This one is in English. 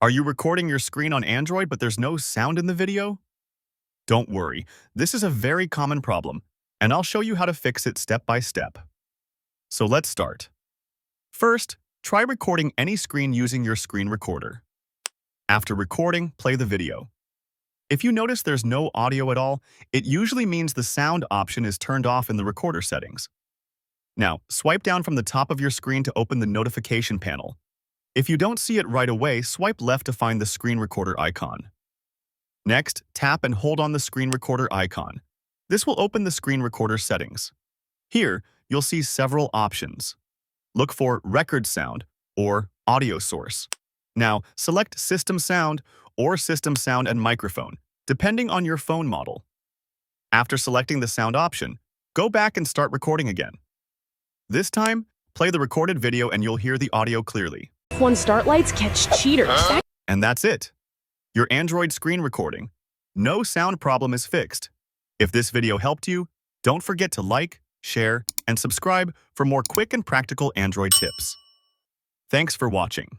Are you recording your screen on Android but there's no sound in the video? Don't worry, this is a very common problem, and I'll show you how to fix it step by step. So let's start. First, try recording any screen using your screen recorder. After recording, play the video. If you notice there's no audio at all, it usually means the sound option is turned off in the recorder settings. Now, swipe down from the top of your screen to open the notification panel. If you don't see it right away, swipe left to find the screen recorder icon. Next, tap and hold on the screen recorder icon. This will open the screen recorder settings. Here, you'll see several options. Look for Record Sound or Audio Source. Now, select System Sound or System Sound and Microphone, depending on your phone model. After selecting the sound option, go back and start recording again. This time, play the recorded video and you'll hear the audio clearly. F1 start lights catch cheaters. And that's it. Your Android screen recording. No sound problem is fixed. If this video helped you, don't forget to like, share, and subscribe for more quick and practical Android tips. Thanks for watching.